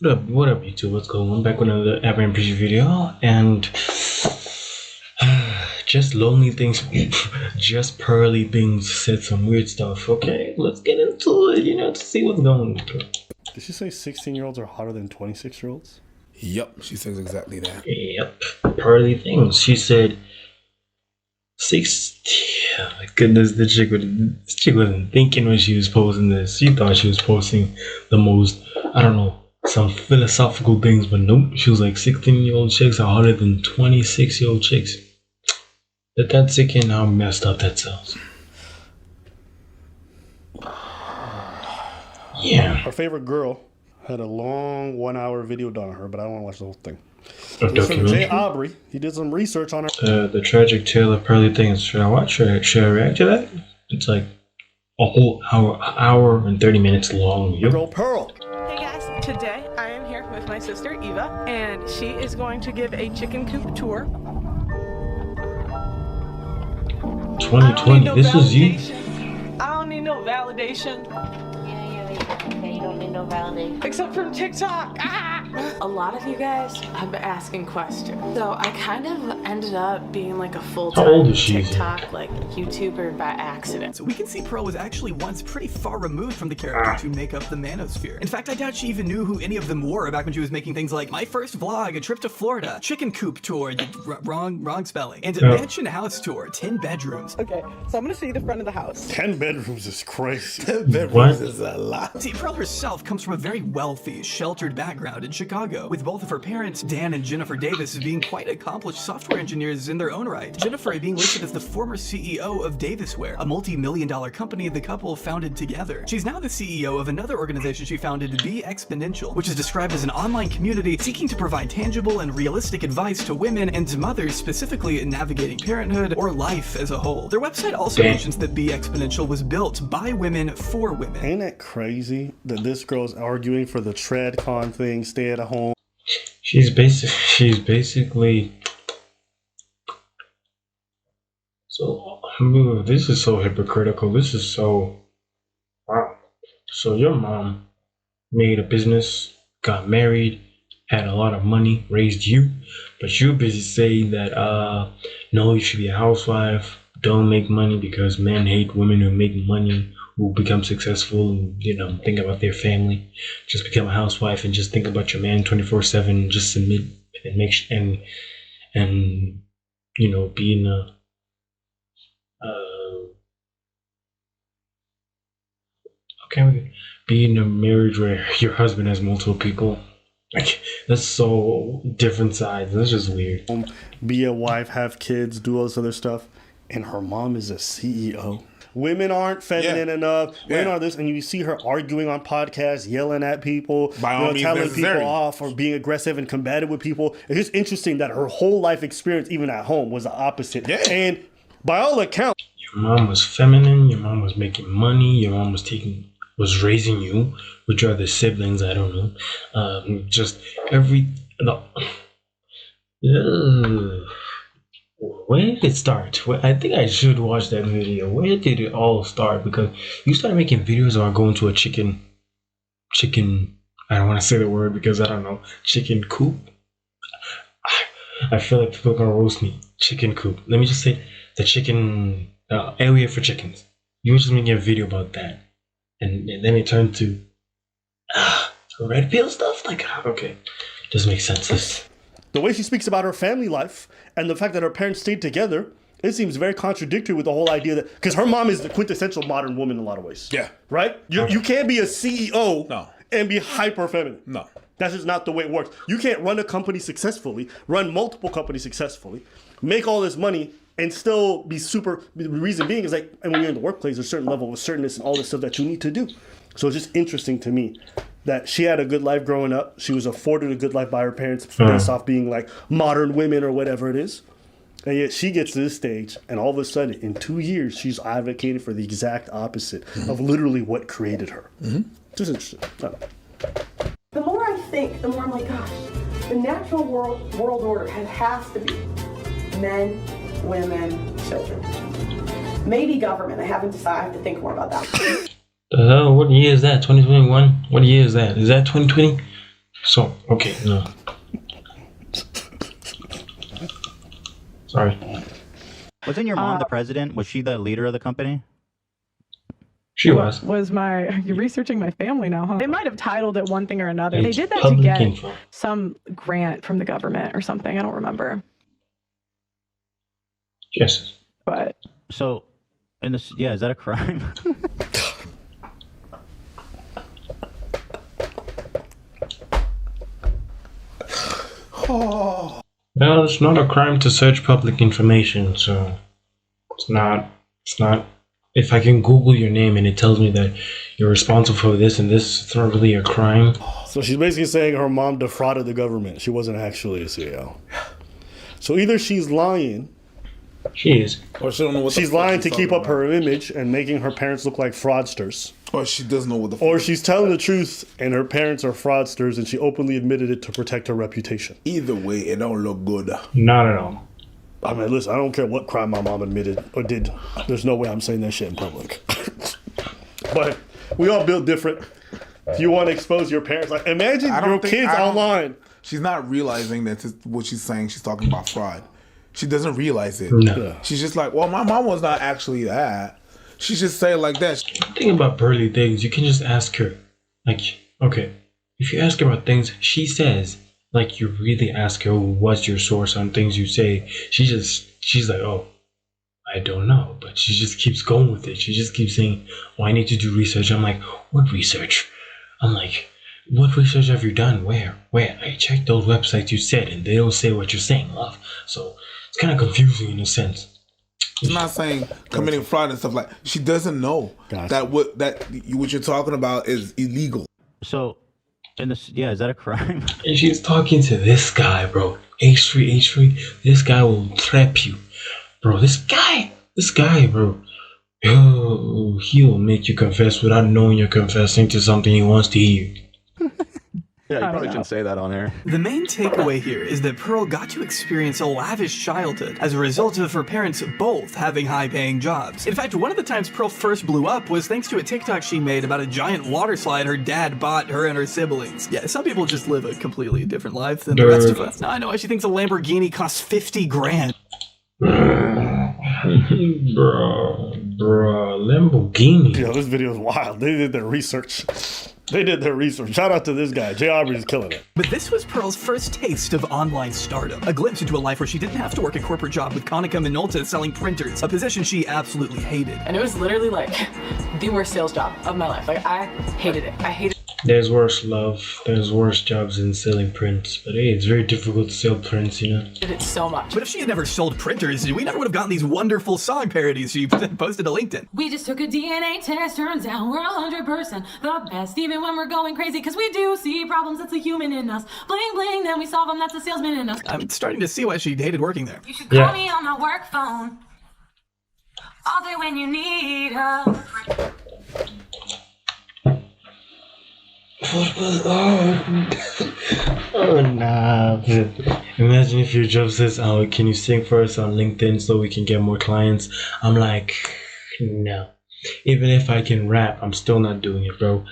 What up, YouTube? What's going on? Back with another Aberrant Preview video, and just lonely things, just pearly things said some weird stuff. Okay, let's get into it. To see what's going on. Did she say 16-year-olds are hotter than 26-year-olds? Yep, she says exactly that. Yep, pearly things. She said 60. Oh my goodness, this chick wasn't thinking when she was posting this. She thought she was posting the most, I don't know, some philosophical things, but nope. She was like 16-year-old chicks are harder than 26-year-old chicks. Let that sink in how messed up that sounds. Yeah. Our favorite girl had a long 1-hour video done on her, but I don't want to watch the whole thing. A This from Jay documentary? Aubrey. He did some research on her. The tragic tale of pearly things. Should I watch? Should I react to that? It's like a whole hour and 30 minutes long. Yep. Girl Pearl. Hey guys, today I am here with my sister Eva, and she is going to give a chicken coop tour. 2020. This was you. I don't need no validation. Yeah, you don't need no validation. Except from TikTok. A lot of you guys have been asking questions. So I kind of ended up being like a How old full-time is she? TikTok YouTuber by accident. So we can see Pearl was actually once pretty far removed from the characters who make up the Manosphere. In fact, I doubt she even knew who any of them were back when she was making things like My First Vlog, A Trip to Florida, Chicken Coop Tour, wrong spelling, and a Mansion House Tour, 10 bedrooms. Okay, so I'm gonna see the front of the house. 10 bedrooms is crazy. What? Is a lot. See, Pearl herself comes from a very wealthy, sheltered background in Chicago, with both of her parents, Dan and Jennifer Davis, being quite accomplished software engineers in their own right. Jennifer being listed as the former CEO of Davisware, a multi-million-dollar company the couple founded together. She's now the CEO of another organization she founded, Be Exponential, which is described as an online community seeking to provide tangible and realistic advice to women and mothers, specifically in navigating parenthood or life as a whole. Their website also mentions that Be Exponential was built by women for women. Ain't that crazy that this girl's arguing for the TradCon thing, stay at home? She's basically. So this is so hypocritical. This is so wow. So your mom made a business, got married, had a lot of money, raised you, but you're busy saying that no, you should be a housewife, don't make money because men hate women who make money, who become successful and think about their family. Just become a housewife and just think about your man 24/7. Just submit and and be in a be in a marriage where your husband has multiple people. Like, that's so different sides. That's just weird. Be a wife, have kids, do all this other stuff. And her mom is a CEO. Women aren't feminine enough. Women are this. And you see her arguing on podcasts, yelling at people, By all means telling necessary. people off or being aggressive and combative with people. It's just interesting that her whole life experience, even at home, was the opposite. Yeah. And by all accounts, Your mom was feminine. Your mom was making money. Your mom was raising you, which are the siblings. I don't know. Just every. No. Where did it start? I think I should watch that video. Where did it all start? Because you started making videos about going to a chicken. I don't want to say the word because I don't know. Chicken coop. I feel like people are gonna roast me. Chicken coop. Let me just say the chicken area for chickens. You were just making a video about that, and then it turned to red pill stuff. Like, okay, doesn't make sense. the way she speaks about her family life and the fact that her parents stayed together, it seems very contradictory with the whole idea that, because her mom is the quintessential modern woman in a lot of ways. Yeah. Right? You can't be a CEO No. and be hyper feminine. No. That's just not the way it works. You can't run a company successfully, run multiple companies successfully, make all this money, and still be super. The reason being is like, and when you're in the workplace, there's a certain level of assertiveness and all this stuff that you need to do. So it's just interesting to me that she had a good life growing up. She was afforded a good life by her parents based off being like modern women or whatever it is. And yet she gets to this stage, and all of a sudden, in 2 years, she's advocated for the exact opposite of literally what created her. Just interesting. The more I think, the more I'm like, gosh, the natural world order has to be men, women, children. Maybe government. I haven't decided. I have to think more about that. What year is that? 2021? What year is that? Is that 2020? So, okay, no. Sorry. Wasn't your mom the president? Was she the leader of the company? She was. You're researching my family now, huh? They might have titled it one thing or another. It's They did that to public get info. some grant from the government or something. I don't remember. Yes. But So, in this, yeah, is that a crime? Well, it's not a crime to search public information, so it's not. If I can Google your name and it tells me that you're responsible for this and this, it's not really a crime. So she's basically saying her mom defrauded the government. She wasn't actually a CEO. So either she's lying, She is. Or she don't know what she's the fuck lying to she's keep talking up her image and making her parents look like fraudsters. about. Or she doesn't know what the fuck. Or she's telling the truth and her parents are fraudsters and she openly admitted it to protect her reputation. Either way, it don't look good. Not at all. I mean, listen, I don't care what crime my mom admitted or did. There's no way I'm saying that shit in public. But we all build different. If you want to expose your parents, like imagine your kids online. She's not realizing that what she's saying. She's talking about fraud. She doesn't realize it. No. She's just like, well, my mom was not actually that. She's just saying like that. The thing about Pearly things, you can just ask her. Like, okay, if you ask her about things, she says. Like, you really ask her what's your source on things you say. She's like, oh, I don't know. But she just keeps going with it. She just keeps saying, oh, I need to do research. I'm like, what research? I'm like, what research have you done? Where? I checked those websites you said, and they don't say what you're saying, love. So it's kind of confusing in a sense. She's not saying committing fraud and stuff like. She doesn't know that what you're talking about is illegal. So, in this, yeah, is that a crime? And she's talking to this guy, bro. H3. This guy will trap you, bro. This guy, bro. He'll make you confess without knowing you're confessing to something he wants to hear. Yeah, you probably shouldn't say that on air. The main takeaway here is that Pearl got to experience a lavish childhood as a result of her parents both having high-paying jobs. In fact, one of the times Pearl first blew up was thanks to a TikTok she made about a giant water slide her dad bought her and her siblings. Yeah, some people just live a completely different life than the rest of us. Now I know why she thinks a Lamborghini costs 50 grand. Bro, Lamborghini. Yo, this video is wild. They did their research. Shout out to this guy. Jay Aubrey's killing it. But this was Pearl's first taste of online stardom. A glimpse into a life where she didn't have to work a corporate job with Konica Minolta selling printers, a position she absolutely hated. And it was literally like the worst sales job of my life. Like, I hated it. There's worse love. There's worse jobs than selling prints. But hey, it's very difficult to sell prints, you know? Did it so much. But if she had never sold printers, we never would have gotten these wonderful song parodies she posted to LinkedIn. We just took a DNA test, turns out we're 100% the best, even when we're going crazy, because we do see problems, that's a human in us. Bling bling, then we solve them, that's a salesman in us. I'm starting to see why she hated working there. You should call me on my work phone, all day when you need help. Oh nah. Imagine if your job says, oh, can you sing for us on LinkedIn so we can get more clients? I'm like, no. Even if I can rap, I'm still not doing it, bro.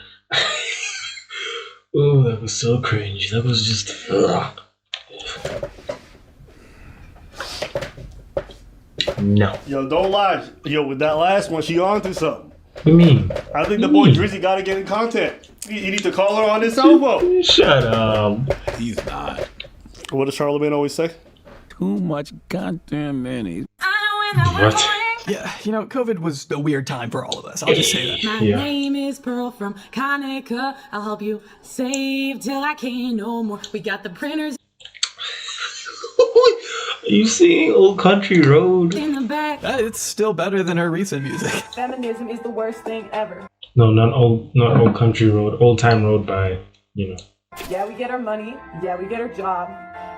Oh, that was so cringe. That was just no. Yo, don't lie. Yo, with that last one, she on to something. What do you mean? I think the boy Drizzy gotta get in contact. You need to call her on his cell phone. Shut up. He's not. What does Charlemagne always say? Too much goddamn mayonnaise. What? Yeah, you know, COVID was a weird time for all of us. I'll just say that. My name is Pearl from Konica. I'll help you save till I can't no more. We got the printers Are you singing Old Country Road? in the back. It's still better than her recent music. Feminism is the worst thing ever. No, not Old Country Road. Old Time Road by, you know. Yeah, we get our money. Yeah, we get our job.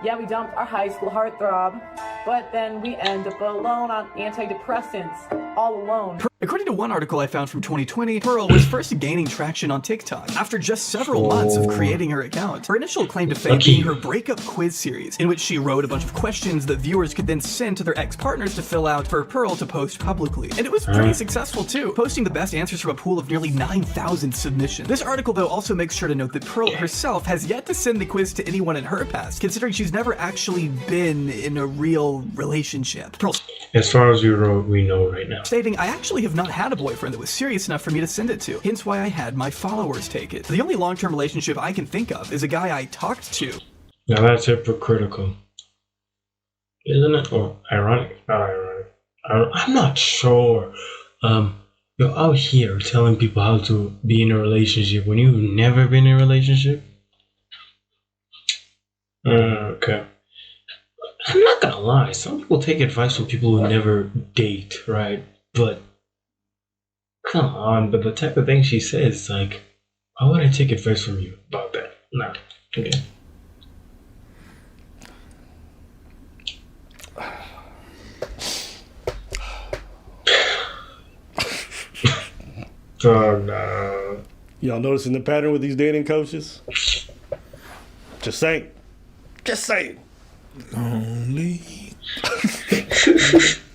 Yeah, we dumped our high school heartthrob. But then we end up alone on antidepressants. all alone. According to one article I found from 2020, Pearl was first gaining traction on TikTok after just several months of creating her account. Her initial claim to fame being her breakup quiz series, in which she wrote a bunch of questions that viewers could then send to their ex-partners to fill out for Pearl to post publicly. And it was pretty successful too, posting the best answers from a pool of nearly 9,000 submissions. This article though also makes sure to note that Pearl herself has yet to send the quiz to anyone in her past, considering she's never actually been in a real relationship. Pearl, as far as we know right now, stating, I actually have not had a boyfriend that was serious enough for me to send it to, hence why I had my followers take it. The only long-term relationship I can think of is a guy I talked to. Now that's hypocritical, isn't it? Or ironic? Not ironic. I'm not sure. You're out here telling people how to be in a relationship when you've never been in a relationship. Okay. I'm not gonna lie. Some people take advice from people who never date, right? But come on. But the type of thing she says, like, why would I take advice from you about that? Nah. Okay. Oh no. Y'all noticing the pattern with these dating coaches? Just saying. Just saying. Only.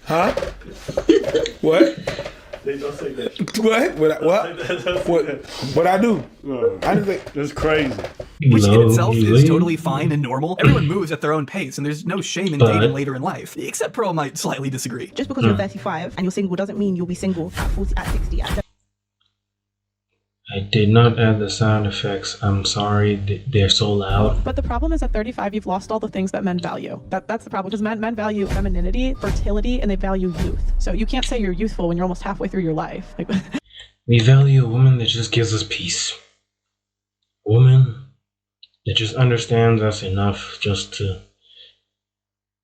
Huh? What? They don't say that. What I do? I just think that's crazy. Which in itself is totally fine and normal. Everyone moves at their own pace, and there's no shame in dating later in life. Except Pearl might slightly disagree. Just because you're 35 and you're single doesn't mean you'll be single at 40, at 60, at 70. I did not add the sound effects. I'm sorry, they're so loud. But the problem is at 35, you've lost all the things that men value. That's the problem, because men value femininity, fertility, and they value youth. So you can't say you're youthful when you're almost halfway through your life. We value a woman that just gives us peace. A woman that just understands us enough just to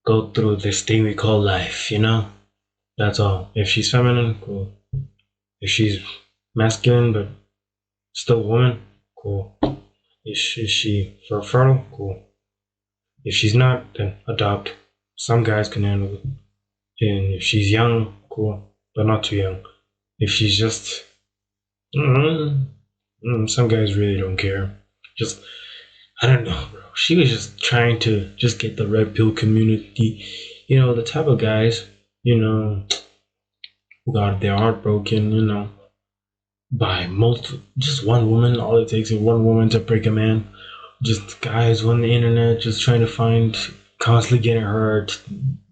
go through this thing we call life, you know? That's all. If she's feminine, cool. If she's masculine but still a woman, cool. Is she fertile? Cool. If she's not, then adopt. Some guys can handle it. And if she's young, cool, but not too young. If she's just, some guys really don't care. Just, I don't know, bro. She was just trying to just get the red pill community, you know, the type of guys, you know, who got their heart broken, you know, by just one woman. All it takes is one woman to break a man. Just guys on the internet just trying to find, constantly getting hurt.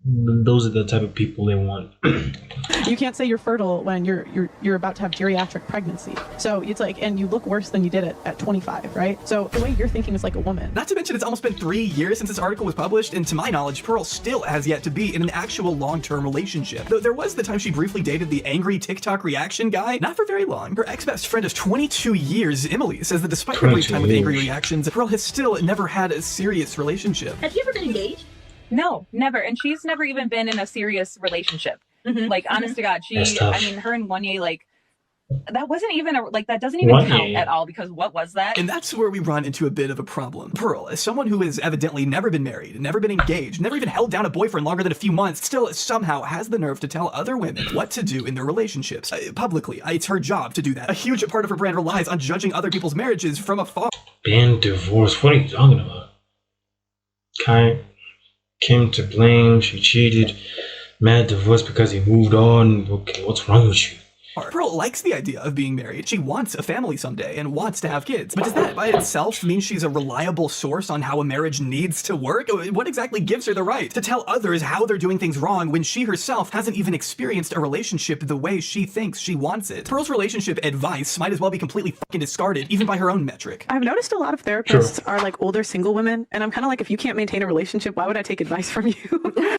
Those are the type of people they want. You can't say you're fertile when you're about to have geriatric pregnancy. So it's like, and you look worse than you did at 25, right? So the way you're thinking is like a woman. Not to mention, it's almost been 3 years since this article was published, and to my knowledge, Pearl still has yet to be in an actual long-term relationship. Though there was the time she briefly dated the angry TikTok reaction guy, not for very long. Her ex-best friend of 22 years, Emily, says that despite her brief time with angry reactions, Pearl has still never had a serious relationship. Have you ever been engaged? No, never. And she's never even been in a serious relationship. Like, honest to God, her and Wanye, like, that wasn't even that doesn't even count at all, because what was that? And that's where we run into a bit of a problem. Pearl, as someone who has evidently never been married, never been engaged, never even held down a boyfriend longer than a few months, still somehow has the nerve to tell other women what to do in their relationships. Publicly, it's her job to do that. A huge part of her brand relies on judging other people's marriages from afar. Been divorced? What are you talking about? Kim to blame, she cheated, mad divorce because he moved on. Okay, what's wrong with you? Pearl likes the idea of being married. She wants a family someday and wants to have kids. But does that by itself mean she's a reliable source on how a marriage needs to work? What exactly gives her the right to tell others how they're doing things wrong when she herself hasn't even experienced a relationship the way she thinks she wants it? Pearl's relationship advice might as well be completely fucking discarded, even by her own metric. I've noticed a lot of therapists are like older single women, and I'm kind of like, if you can't maintain a relationship, why would I take advice from you?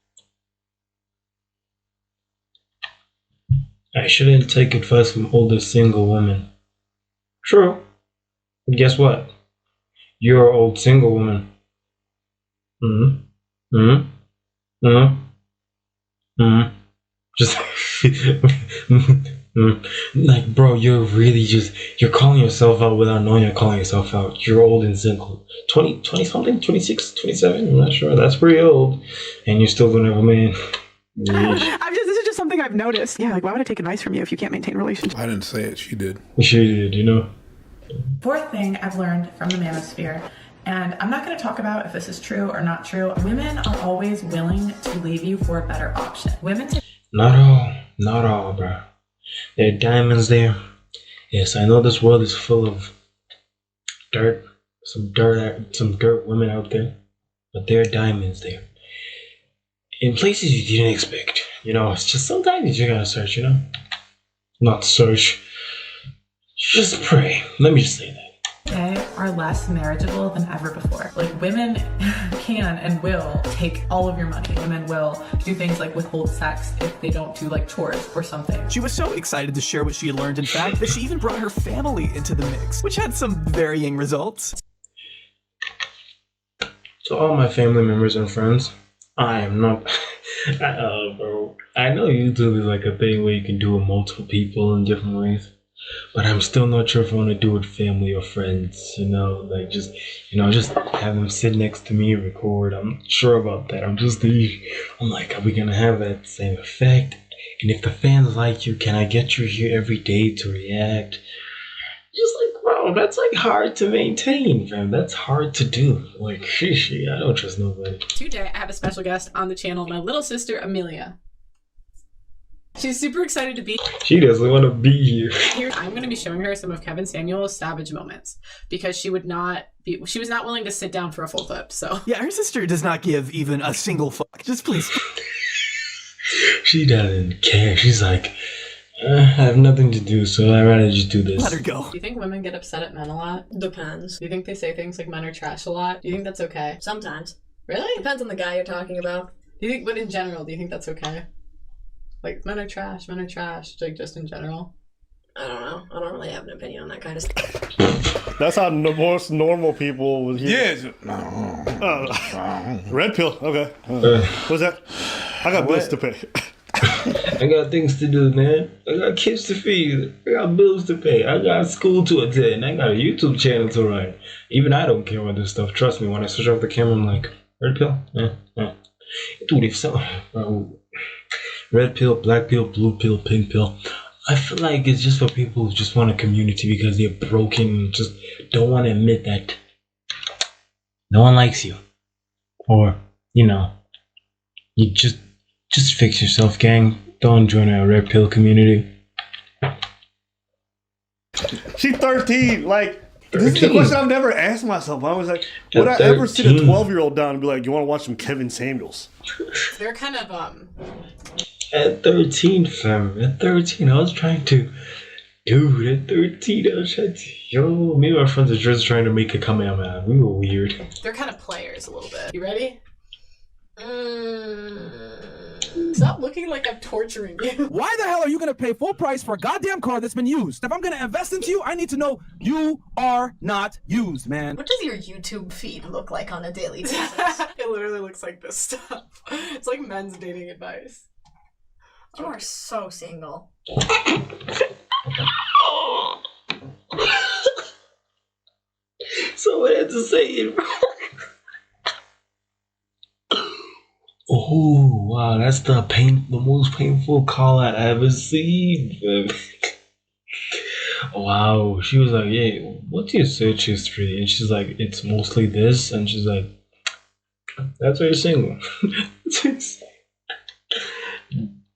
I shouldn't take advice from older single women. True. But guess what? You're an old single woman. Just like, bro, you're really you're calling yourself out without knowing you're calling yourself out. You're old and single. 20 something, 26, 27, I'm not sure. That's pretty old. And you still don't have a man. This is is just something I've noticed. Yeah, like why would I take advice from you if you can't maintain a relationship? I didn't say it. She did. She did, you know. Fourth thing I've learned from the manosphere, and I'm not going to talk about if this is true or not true. Women are always willing to leave you for a better option. Not all, bro. There are diamonds there. Yes, I know this world is full of dirt, some dirt women out there, but there are diamonds there. In places you didn't expect. You know, it's just sometimes you gotta search, you know? Not search. Just pray. Let me just say that. They are less marriageable than ever before. Like, women can and will take all of your money. Women will do things like withhold sex if they don't do like chores or something. She was so excited to share what she had learned, in fact, that she even brought her family into the mix, which had some varying results. To all my family members and friends, I am not... bro, I know YouTube is like a thing where you can do it with multiple people in different ways. But I'm still not sure if I want to do it with family or friends, you know, like just have them sit next to me and record. I'm not sure about that. I'm like, are we going to have that same effect? And if the fans like you, can I get you here every day to react? Just like, bro, that's like hard to maintain, fam. That's hard to do. Like, I don't trust nobody. Today, I have a special guest on the channel, my little sister, Amelia. She's super excited to be She doesn't want to be here. I'm going to be showing her some of Kevin Samuel's savage moments because she was not willing to sit down for a full clip. So yeah, her sister does not give even a single fuck. Just please. She doesn't care. She's like, I have nothing to do, so I'd rather just do this. Let her go. Do you think women get upset at men a lot? Depends. Do you think they say things like men are trash a lot? Do you think that's okay? Sometimes. Really? Depends on the guy you're talking about. Do you think, but in general, do you think that's okay? Like, men are trash, like, just in general. I don't know. I don't really have an opinion on that kind of stuff. That's how most normal people would hear. Yeah. Red pill. Okay. What's that? I got bills to pay. I got things to do, man. I got kids to feed. I got bills to pay. I got school to attend. I got a YouTube channel to run. Even I don't care about this stuff. Trust me, when I switch off the camera, I'm like, red pill? Dude, if so... Red pill, black pill, blue pill, pink pill. I feel like it's just for people who just want a community because they're broken and just don't want to admit that no one likes you. Or, you know, you just fix yourself, gang. Don't join a red pill community. She's 13. Like, 13. This is the question I've never asked myself. I was like, would I ever sit a 12-year-old down and be like, you want to watch some Kevin Samuels? They're kind of, At 13, fam. At 13, I was trying to... Dude, at 13, I was trying to... Yo, me and my friends are just trying to make a Kamehameha. We were weird. They're kind of players a little bit. You ready? Stop looking like I'm torturing you. Why the hell are you going to pay full price for a goddamn car that's been used? If I'm going to invest into you, I need to know you are not used, man. What does your YouTube feed look like on a daily basis? It literally looks like this stuff. It's like men's dating advice. You are so single. Someone had to say it. Oh wow, that's the most painful call I've ever seen. Wow, she was like, "Yeah, what's your search history?" And she's like, "It's mostly this." And she's like, "That's why you're single."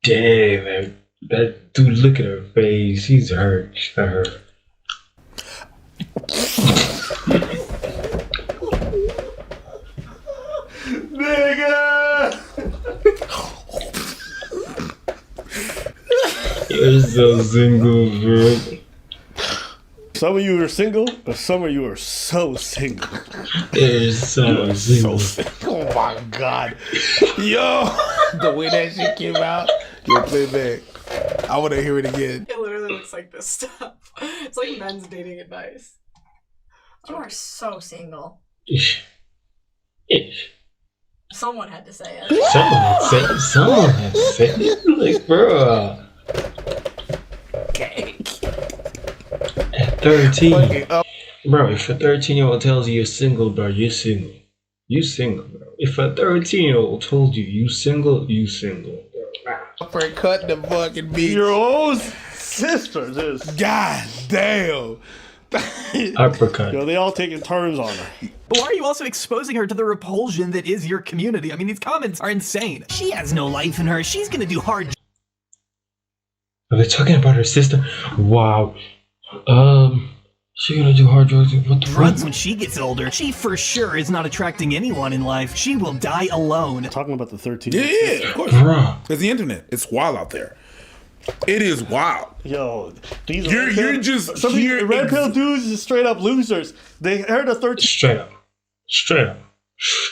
Damn, man. That dude, look at her face. She's hurt. She's hurt. Nigga! You're so single, bro. Some of you are single, but some of you are so single. You're so single. Oh my god. Yo! The way that shit came out. Yo, play back. I want to hear it again. It literally looks like this stuff. It's like men's dating advice. You are so single. Ish. Someone had to say it. Someone had to say it. Like, bro. Okay. At 13. Bro, if a 13-year-old tells you you're single, bro, you're single. You single, bro. If a 13-year-old told you you single, bro. Uppercut the fucking beat. Your own sister, just God damn. Uppercut. Yo, they all taking turns on her. But why are you also exposing her to the repulsion that is your community? I mean, these comments are insane. She has no life in her. She's gonna do hard. Are they talking about her sister? Wow. She gonna do hard drugs. What the Drugs fuck? when she gets older. She for sure is not attracting anyone in life. She will die alone. Talking about the 13. Yeah, of course. Bruh. It's the internet. It's wild out there. It is wild. Yo, these You're just some here. red pill dudes is straight up losers. They heard a 13. Straight up.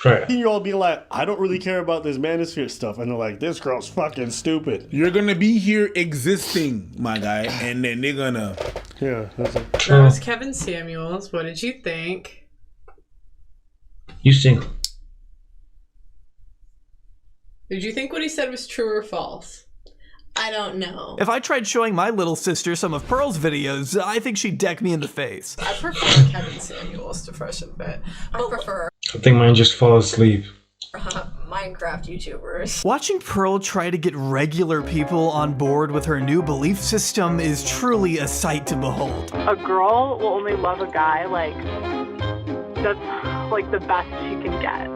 13-year-old being like, I don't really care about this manosphere stuff, and they're like, this girl's fucking stupid. You're gonna be here existing, my guy, and then they're gonna. Yeah, that's it. That was Kevin Samuels. What did you think? You single. Did you think what he said was true or false? I don't know. If I tried showing my little sister some of Pearl's videos, I think she'd deck me in the face. I prefer Kevin Samuels to Fresh and Fit. I prefer I think mine just fall asleep. Minecraft YouTubers. Watching Pearl try to get regular people on board with her new belief system is truly a sight to behold. A girl will only love a guy like that's like the best she can get.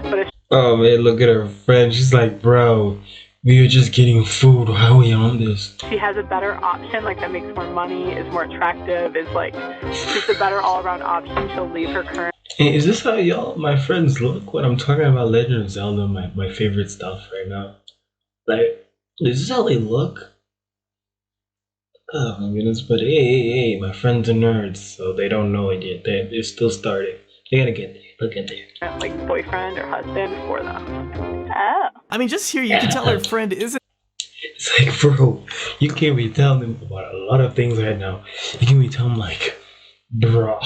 But if Oh man, look at her friend. She's like, bro, we are just getting food. How are we on this? she has a better option, like that makes more money, is more attractive, is like just a better all-around option, she'll leave her current. Hey, is this how y'all, my friends, look when I'm talking about Legend of Zelda, my favorite stuff right now? Like, is this how they look? Oh my goodness, but hey, my friends are nerds, so they don't know it yet. They're still starting. They gotta get there. Look at there. Like boyfriend or husband for them. Oh. I mean, just here you can tell her friend isn't. It's like, bro, you can't be telling them about a lot of things right now. You can't be telling them like, bro,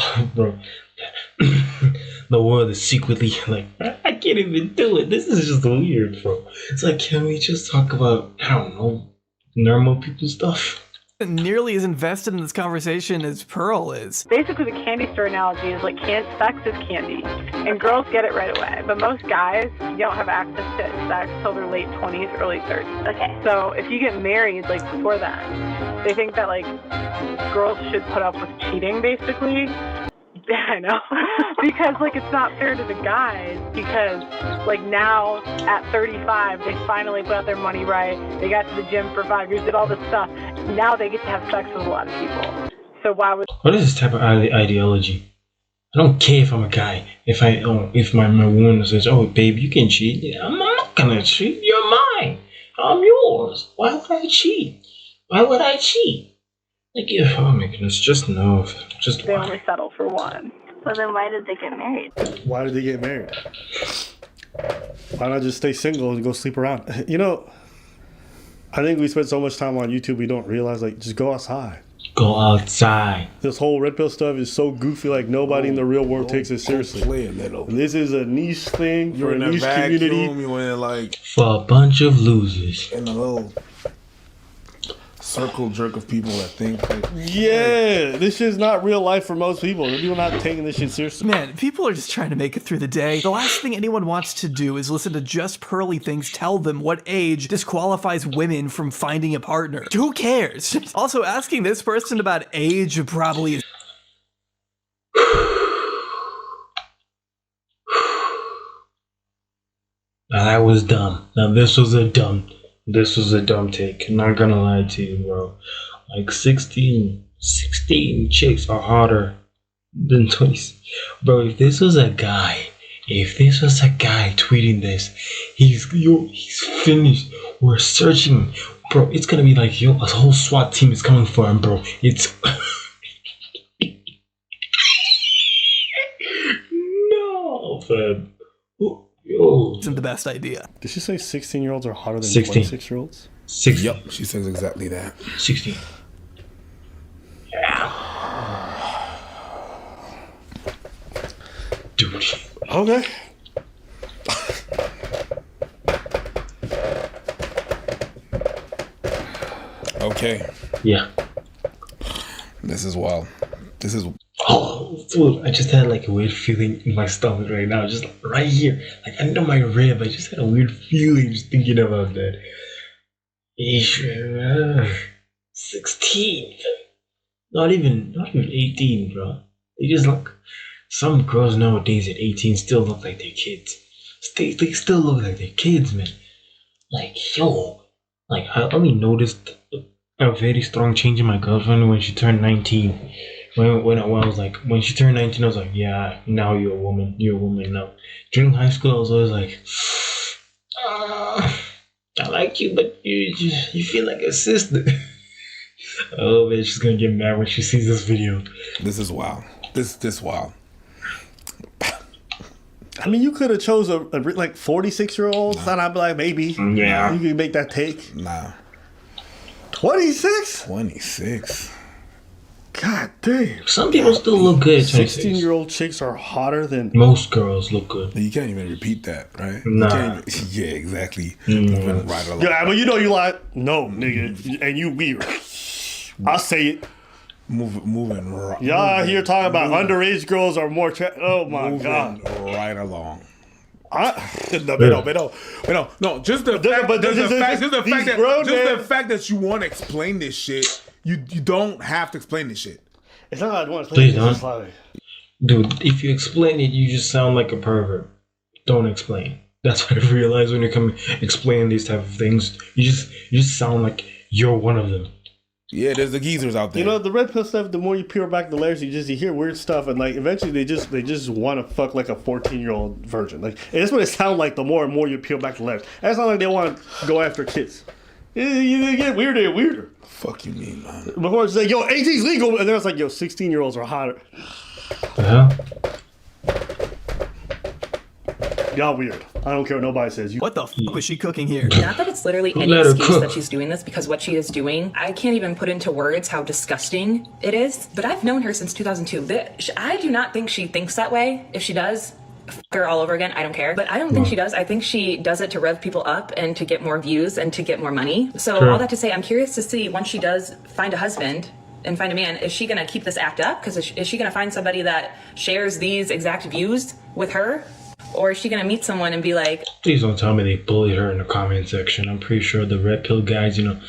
the world is secretly like, I can't even do it. This is just weird, bro. It's like, can we just talk about, I don't know, normal people stuff? Nearly as invested in this conversation as Pearl is. Basically, the candy store analogy is like sex is candy, and girls get it right away. But most guys, you don't have access to sex till their late 20s, early 30s. Okay. So if you get married like before that, they think that like girls should put up with cheating, basically. I know. Because like it's not fair to the guys, because like now at 35 they finally put out their money right, they got to the gym for 5 years, did all this stuff, now they get to have sex with a lot of people. So why would What is this type of ideology? I don't care if I'm a guy. If my woman says, "Oh, babe, you can cheat," yeah, I'm not gonna cheat. You're mine. I'm yours. Why would I cheat? Why would I cheat? Like, oh my goodness, just no. Just they only settle for one? Well, then why did they get married? Why did they get married? Why not just stay single and go sleep around? You know, I think we spend so much time on YouTube we don't realize, like, just go outside. Go outside. This whole red pill stuff is so goofy, like nobody in the real world takes it seriously. Play a little. This is a niche thing You're for a in a niche vacuum, community. you in like For a bunch of losers. in a little circle jerk of people that think like, Yeah, this shit's not real life for most people. People not taking this shit seriously. Man, people are just trying to make it through the day. The last thing anyone wants to do is listen to just pearly things tell them what age disqualifies women from finding a partner. Who cares? Also, asking this person about age probably is. Now that was dumb. Now this was a dumb take. Not gonna lie to you, bro. Like 16 chicks are hotter than 20. Bro, if this was a guy tweeting this, he's finished. We're searching, bro. It's gonna be like, yo, a whole SWAT team is coming for him, bro. It's no, fam. Yo. Isn't the best idea. Did she say 16-year-olds are hotter than 16. 26-year-olds? 16. Yep, she says exactly that. 16. Yeah. Dude. Okay. Okay. Yeah. This is wild. This is. Oh, dude, I just had like a weird feeling in my stomach right now, just right here, like under my rib. I just had a weird feeling just thinking about that. 16. Not even 18, bro. They just look. Some girls nowadays at 18 still look like they're kids. They still look like they're kids, man. Like, yo. Like, I only noticed a very strong change in my girlfriend when she turned 19. When I was like, when she turned 19, I was like, yeah, now you're a woman. You're a woman now. During high school, I was always like, I like you, but you feel like a sister. Oh man, she's gonna get mad when she sees this video. This is wild. This wild. I mean, you could have chose a like 46-year-old, and I'd be like, maybe. Yeah. You could make that take. Nah. 26? 26. God damn. Some people still look good at 26. 16-year-old chicks are hotter than... Most girls look good. You can't even repeat that, right? Nah. Yeah, exactly. Moving right along. Yeah, but you know you like, no, nigga, and you weird. I'll say it. Moving right. Y'all here talking about underage girls are more... oh my God. Right along. No, just the fact that you want to explain this shit, you don't have to explain this shit. It's not like I want to explain Please this. don't. Dude, if you explain it, you just sound like a pervert. Don't explain. That's what I realized when you come explaining these type of things. You just sound like you're one of them. Yeah, there's the geezers out there. You know, the red pill stuff, the more you peel back the layers, you hear weird stuff, and like eventually they just want to fuck like a 14-year-old virgin. Like, and that's what it sounds like the more and more you peel back the layers. It's not like they want to go after kids. You get weirder and weirder. Fuck you mean, man? Before it's like, yo, 18's legal, and then it's like, yo, 16-year-olds are hotter. Yeah. Y'all weird. I don't care what nobody says. What the fuck was she cooking here? Not that it's literally any Let her excuse cook. that she's doing this, because what she is doing, I can't even put into words how disgusting it is. But I've known her since 2002. I do not think she thinks that way. If she does, fuck her all over again. I don't care. But I don't think she does. I think she does it to rev people up and to get more views and to get more money. So Sure. all that to say, I'm curious to see once she does find a husband and find a man, is she going to keep this act up? Because is she going to find somebody that shares these exact views with her? Or is she going to meet someone and be like... Please don't tell me they bullied her in the comment section. I'm pretty sure the red pill guys, no,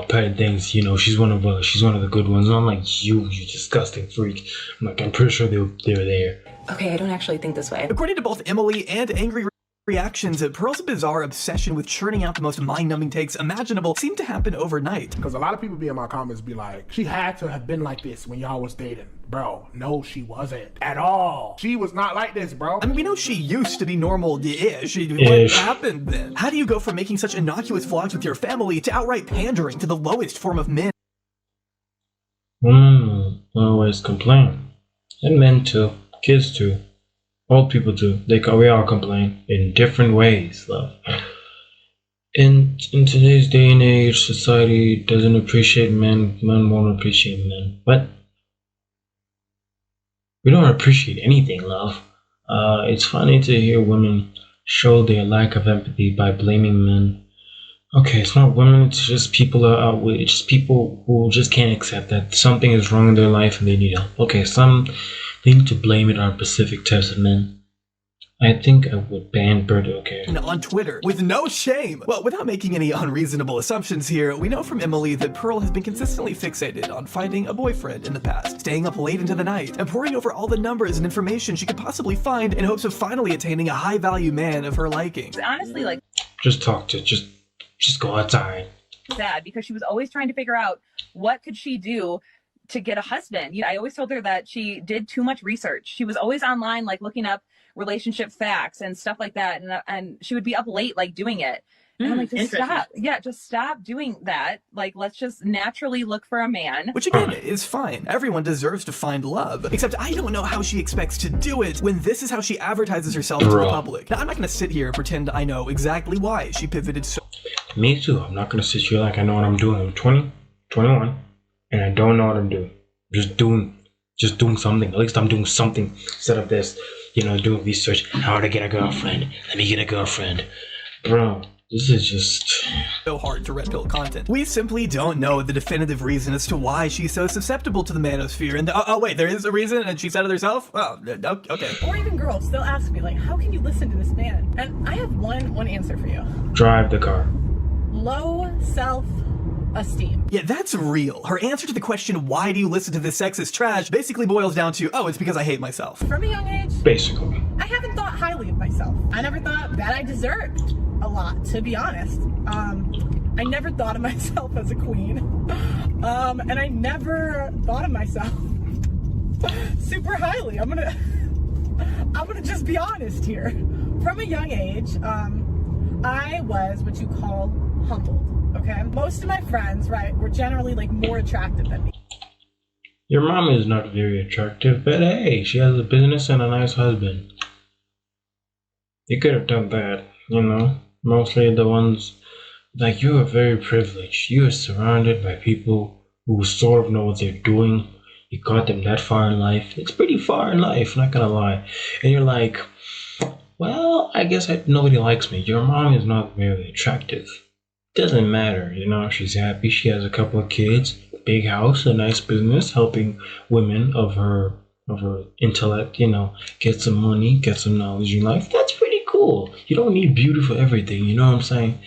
Patty thinks, she's one of the good ones. And I'm like, you disgusting freak. I'm pretty sure they were there. Okay, I don't actually think this way. According to both Emily and Angry Reactions, Pearl's bizarre obsession with churning out the most mind-numbing takes imaginable seemed to happen overnight. Because a lot of people be in my comments be like, she had to have been like this when y'all was dating. Bro, no, she wasn't at all. She was not like this, bro. I mean, we know she used to be normal-ish. What Ish. happened then? How do you go from making such innocuous vlogs with your family to outright pandering to the lowest form of men? Always complain. And men too. Kids too. Old people too. We all complain in different ways, love. In today's day and age, society doesn't appreciate men. Men won't appreciate men. What? We don't appreciate anything, love. It's funny to hear women show their lack of empathy by blaming men. Okay, it's not women, it's just people it's just people who just can't accept that something is wrong in their life and they need help. Okay, they need to blame it on specific types of men. I think I would ban Berto, okay? On Twitter, with no shame. Well, without making any unreasonable assumptions here, we know from Emily that Pearl has been consistently fixated on finding a boyfriend in the past, staying up late into the night, and poring over all the numbers and information she could possibly find in hopes of finally attaining a high-value man of her liking. Honestly, like... Just go outside. sad because she was always trying to figure out what could she do to get a husband. I always told her that she did too much research. She was always online, like looking up relationship facts and stuff like that. And she would be up late, like doing it. And I'm like, just stop. Yeah, just stop doing that. Like, let's just naturally look for a man. Which again is fine. Everyone deserves to find love. Except I don't know how she expects to do it when this is how she advertises herself to the public. Now, I'm not going to sit here and pretend I know exactly why she pivoted so... Me too. I'm not going to sit here like I know what I'm doing. I'm 20, 21, and I don't know what I'm doing. Just doing something. At least I'm doing something instead of this, doing research. How to get a girlfriend. Let me get a girlfriend. Bro. This is just so hard to red pill content. We simply don't know the definitive reason as to why she's so susceptible to the manosphere. And oh wait, there is a reason, and she said it herself. Oh, okay. Or even girls still ask me like, how can you listen to this man? And I have one answer for you. Drive the car. low self-esteem. Yeah, that's real. Her answer to the question, why do you listen to this sexist trash, basically boils down to, oh, it's because I hate myself. From a young age, Basically. I haven't thought highly of myself. I never thought that I deserved a lot, to be honest. I never thought of myself as a queen. And I never thought of myself super highly. I'm gonna just be honest here. From a young age, I was what you call humbled, okay? Most of my friends, right, were generally like more attractive than me. Your mom is not very attractive, but hey, she has a business and a nice husband. You could have done that, you know? Mostly the ones, like, you are very privileged. You are surrounded by people who sort of know what they're doing. You got them that far in life. It's pretty far in life, not gonna lie. And you're like, well, I guess nobody likes me. Your mom is not very attractive. Doesn't matter, you know, she's happy. She has a couple of kids, big house, a nice business, helping women of her intellect, you know, get some money, get some knowledge in life. That's pretty cool. You don't need beauty for everything, you know what I'm saying?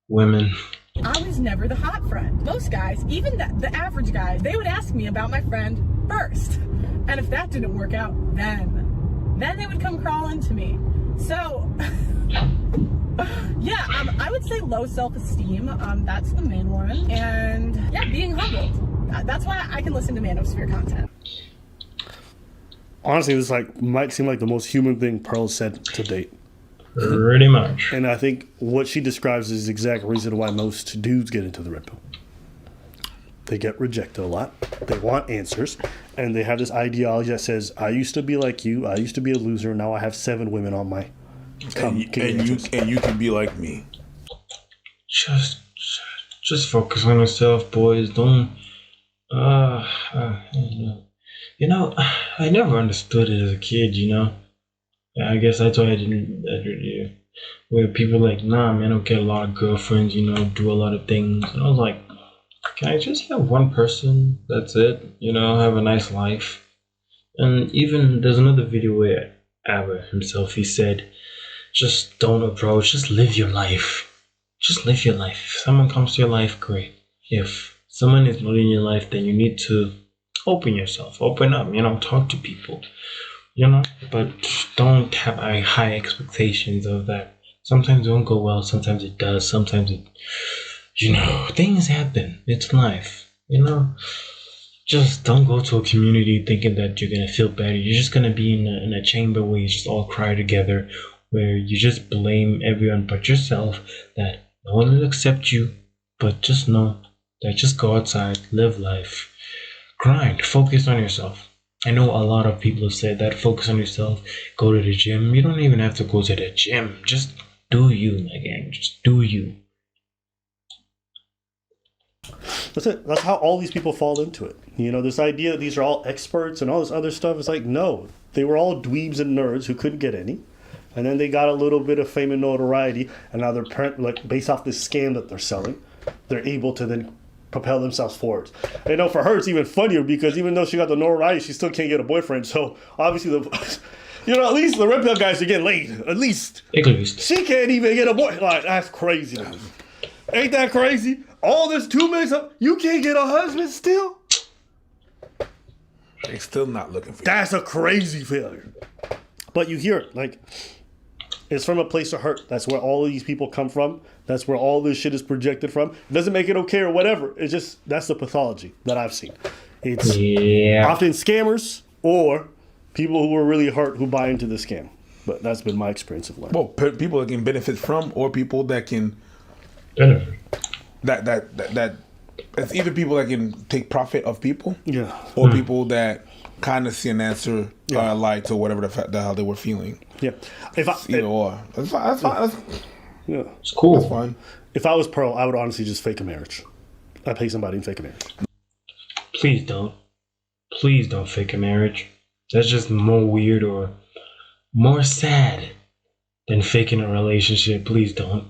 Women. I was never the hot friend. Most guys, even the average guys, they would ask me about my friend first. And if that didn't work out, then they would come crawling to me. So, yeah, I would say low self-esteem. That's the main one. And yeah, being humbled. That's why I can listen to Manosphere content. Honestly, this might seem like the most human thing Pearl said to date. Pretty much. And I think what she describes is the exact reason why most dudes get into the red pill. They get rejected a lot. They want answers. And they have this ideology that says, I used to be like you. I used to be a loser. Now I have 7 women on my... And you can be like me. Just focus on yourself, boys. Don't... you know, I never understood it as a kid, you know? I guess that's why I didn't do. Where people are like, nah, man, I don't get a lot of girlfriends, you know, do a lot of things. And I was like, can I just have one person? That's it, you know, have a nice life. And even there's another video where ABBA himself, he said, just don't approach, just live your life. Just live your life. If someone comes to your life, great. If someone is not in your life, then you need to open yourself, open up, you know, talk to people. You know, but don't have high expectations of that. Sometimes it won't go well, sometimes it does, sometimes it, you know, things happen. It's life, you know. Just don't go to a community thinking that you're gonna feel better. You're just gonna be in a chamber where you just all cry together, where you just blame everyone but yourself, that no one will accept you, but just know that just go outside, live life, grind, focus on yourself. I know a lot of people have said that, focus on yourself, go to the gym. You don't even have to go to the gym. Just do you, my gang. Just do you. That's it. That's how all these people fall into it. You know, this idea that these are all experts and all this other stuff is like, no. They were all dweebs and nerds who couldn't get any. And then they got a little bit of fame and notoriety. And now they're, like, based off this scam that they're selling, they're able to then propel themselves forward. And you know, for her, it's even funnier because even though she got the notoriety, she still can't get a boyfriend. So obviously, at least the red pill guys are getting laid. At least she can't even get a boy. Like, that's crazy to me. Ain't that crazy? All this 2 minutes up, you can't get a husband still. They still not looking for you. That's a crazy failure. But you hear it, like, it's from a place of hurt. That's where all of these people come from. That's where all this shit is projected from. It doesn't make it okay or whatever. It's just, that's the pathology that I've seen. It's often scammers or people who are really hurt who buy into the scam. But that's been my experience of life. Well, people that can benefit from, or people that can benefit. That it's either people that can take profit of people, or people that kind of see an answer lie to whatever the hell they were feeling. Yeah, either or. That's fine. Yeah, it's cool. That's fine. If I was Pearl, I would honestly just fake a marriage. I'd pay somebody and fake a marriage. Please don't. Please don't fake a marriage. That's just more weird or more sad than faking a relationship. Please don't.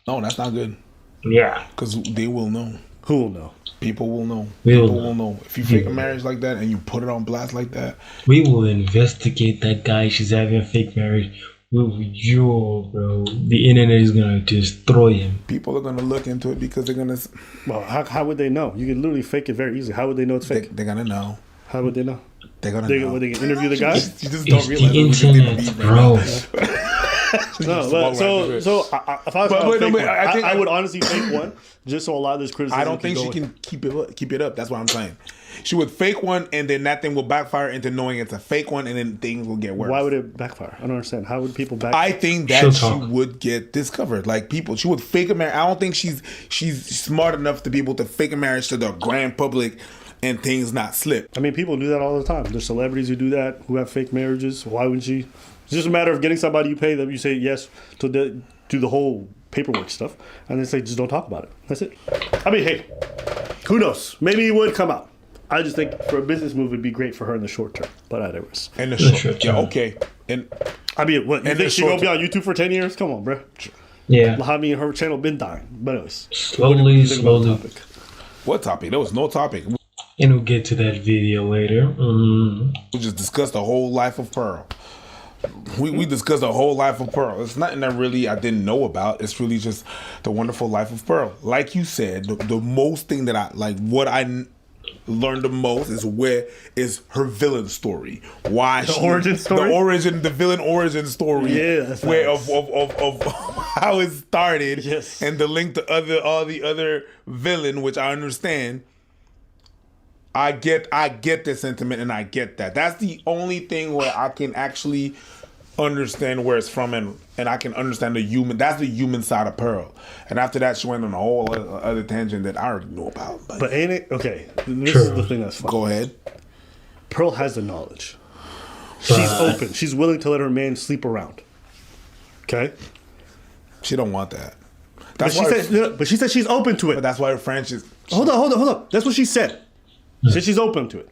No, that's not good. Yeah. Because they will know. Who will know? People will know. We'll People will know. If you fake a marriage like that and you put it on blast like that. We will investigate that guy. She's having a fake marriage. Yo, bro, the internet is gonna destroy him. People are gonna look into it because they're gonna. Well, how would they know? You can literally fake it very easily. How would they know it's fake? They're gonna know. How would they know? They're gonna know. They can interview the guy. You just It's the internet, bro. No, but so if I was fake one, I would honestly fake one just so a lot of this criticism. I don't think she can keep it up. That's what I'm saying. She would fake one, and then that thing will backfire into knowing it's a fake one, and then things will get worse. Why would it backfire? I don't understand. How would people backfire? I think that she would get discovered. Like people, she would fake a marriage. I don't think she's smart enough to be able to fake a marriage to the grand public and things not slip. I mean, people do that all the time. There's celebrities who do that, who have fake marriages. Why wouldn't she? It's just a matter of getting somebody you pay them. You say yes to do the whole paperwork stuff, and they say just don't talk about it. That's it. I mean, hey, who knows? Maybe it would come out. I just think for a business move, it'd be great for her in the short term. But anyways, in the short term, yeah, okay. And I mean, what? You think she'll go be on YouTube for 10 years? Come on, bro. Yeah. Lahami and her channel been dying. But anyways, slowly. What topic? There was no topic. And we'll get to that video later. We just discussed the whole life of Pearl. We discussed the whole life of Pearl. It's nothing that really I didn't know about. It's really just the wonderful life of Pearl. Like you said, the most thing that I like, what I learned the most is her villain story. Why the origin story? The villain origin story. Yeah, that's where nice. of how it started. Yes. And the link to all the other villain, which I understand. I get the sentiment, and I get that. That's the only thing where I can actually understand where it's from, and I can understand the human. That's the human side of Pearl. And after that, she went on a whole other tangent that I already know about. But ain't it okay? This is the thing that's fun. Go ahead. Pearl has the knowledge. She's open. She's willing to let her man sleep around. Okay. She don't want that. But she said she's open to it. But that's why her franchise. Hold on. That's what she said. She said she's open to it.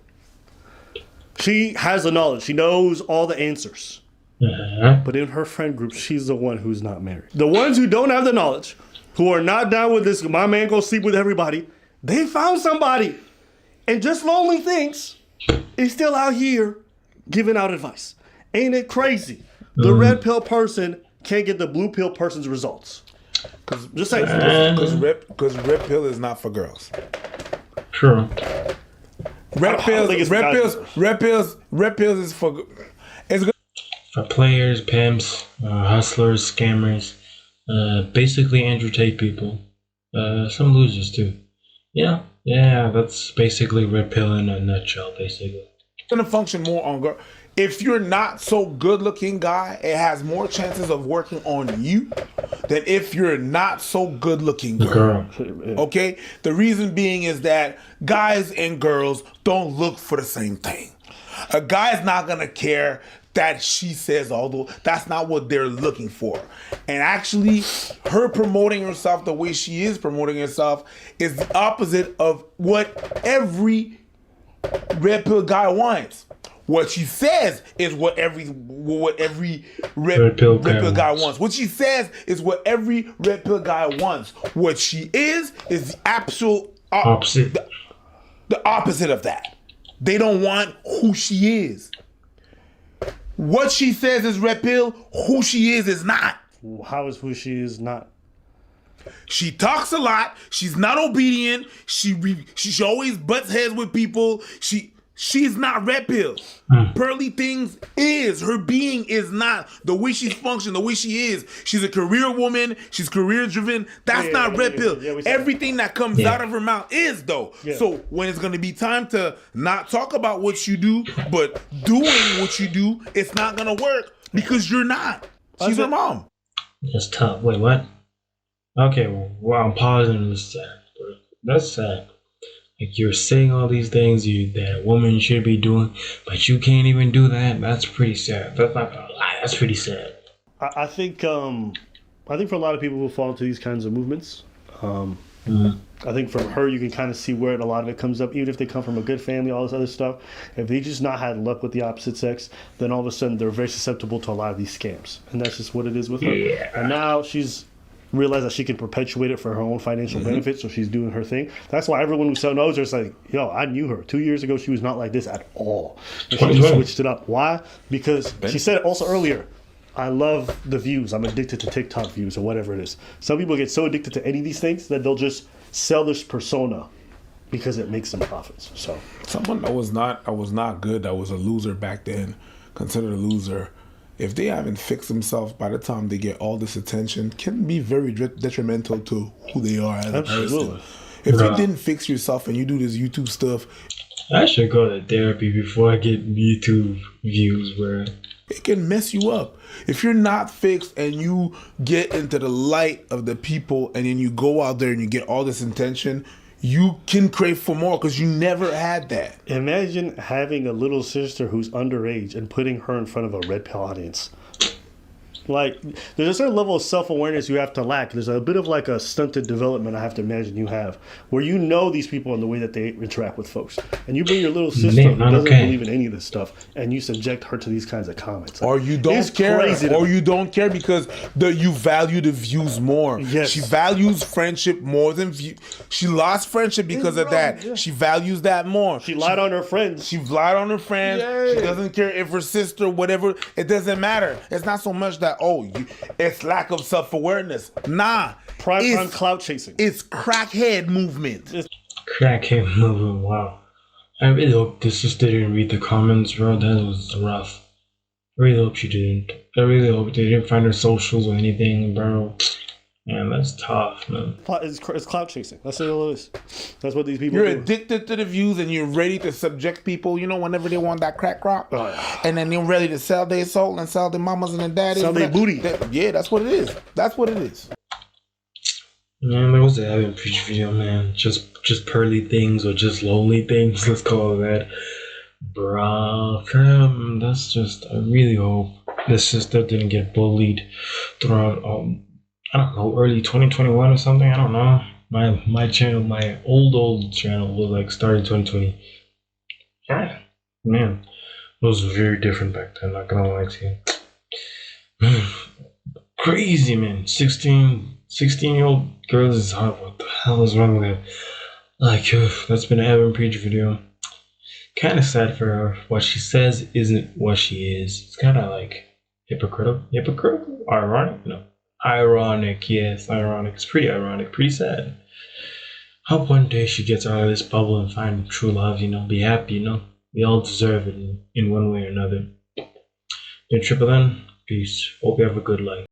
She has the knowledge. She knows all the answers. But in her friend group, she's the one who's not married. The ones who don't have the knowledge, who are not down with this, my man go sleep with everybody, they found somebody. And just Lonely Thinks is still out here giving out advice. Ain't it crazy? The red pill person can't get the blue pill person's results. Just saying. Because red pill is not for girls. True. Red pills is for. It's good. For players, pimps, hustlers, scammers, basically Andrew Tate people, some losers too. Yeah, that's basically red pill in a nutshell, basically. It's gonna function more on girl. If you're not so good looking guy, it has more chances of working on you than if you're not so good looking girl. Okay? The reason being is that guys and girls don't look for the same thing. A guy's not gonna care that she says, although that's not what they're looking for. And actually, her promoting herself the way she is promoting herself is the opposite of what every red pill guy wants. What she says is what every red pill guy wants. What she says is what every red pill guy wants. What she is the absolute opposite. The opposite of that. They don't want who she is. What she says is red pill. Who she is not. How is who she is not? She talks a lot. She's not obedient. She always butts heads with people. She's not red pill. Pearly Things is. Her being is not. The way she's functioning, the way she is. She's a career woman. She's career driven. That's not red pill. Everything that comes out of her mouth is, though. So when it's going to be time to not talk about what you do, but doing what you do, it's not going to work because you're not. She's her mom. That's tough. Wait, what? Okay, well, I'm pausing this. That's sad. Like, you're saying all these things that a woman should be doing, but you can't even do that. That's pretty sad. That's not gonna lie. That's pretty sad. I think for a lot of people who fall into these kinds of movements, I think from her you can kind of see where a lot of it comes up. Even if they come from a good family, all this other stuff, if they just not had luck with the opposite sex, then all of a sudden they're very susceptible to a lot of these scams, and that's just what it is with her. And now she's realize that she can perpetuate it for her own financial benefit, so she's doing her thing. That's why everyone who knows her is like, yo, I knew her. 2 years ago, she was not like this at all. And she just switched it up. Why? Because she said it also earlier, I love the views. I'm addicted to TikTok views or whatever it is. Some people get so addicted to any of these things that they'll just sell this persona because it makes them profits. So someone that was not good, that was a loser back then, considered a loser, if they haven't fixed themselves by the time they get all this attention, can be very detrimental to who they are as a person. If you didn't fix yourself and you do this YouTube stuff, I should go to therapy before I get YouTube views, bro. It can mess you up. If you're not fixed and you get into the light of the people and then you go out there and you get all this attention, you can crave for more because you never had that. Imagine having a little sister who's underage and putting her in front of a red pill audience. Like, there's a certain level of self-awareness you have to lack. There's a bit of like a stunted development I have to imagine you have, where you know these people and the way that they interact with folks. And you bring your little sister who doesn't believe in any of this stuff, and you subject her to these kinds of comments. Or you don't care. Or you don't care because you value the views more. Yes. She values friendship more than view. She lost friendship because of that. Yeah. She values that more. She lied on her friends. She lied on her friends. Yay. She doesn't care if her sister, whatever. It doesn't matter. It's not so much that, it's lack of self-awareness. Nah. Prime clout chasing. It's crackhead movement. Crackhead movement, wow. I really hope this sister didn't read the comments, bro. That was rough. I really hope she didn't. I really hope they didn't find her socials or anything, bro. Man, that's tough, man. It's clout chasing. That's all it is. That's what these people You're do. addicted to the views and you're ready to subject people, whenever they want that crack rock. And then they're ready to sell their soul and sell their mamas and their daddies. Sell their booty. Yeah, that's what it is. That's what it is. Man, there was a Evan Preach video, man. Just pearly things or just lonely things, let's call it that. Bruh, fam, that's just, I really hope this sister didn't get bullied throughout, I don't know, early 2021 or something. I don't know. My channel, my old channel was like started 2020. Yeah, man, it was very different back then. Not gonna lie to you. Crazy, man. 16-year-old girls is hard. What the hell is wrong with that? Like, that's been an Evan Preach video. Kind of sad for her. What she says isn't what she is. It's kind of like hypocritical, ironic. No. Ironic, yes, ironic. It's pretty ironic, pretty sad. Hope one day she gets out of this bubble and find true love, be happy, We all deserve it in one way or another. Been Triple N, peace. Hope you have a good life.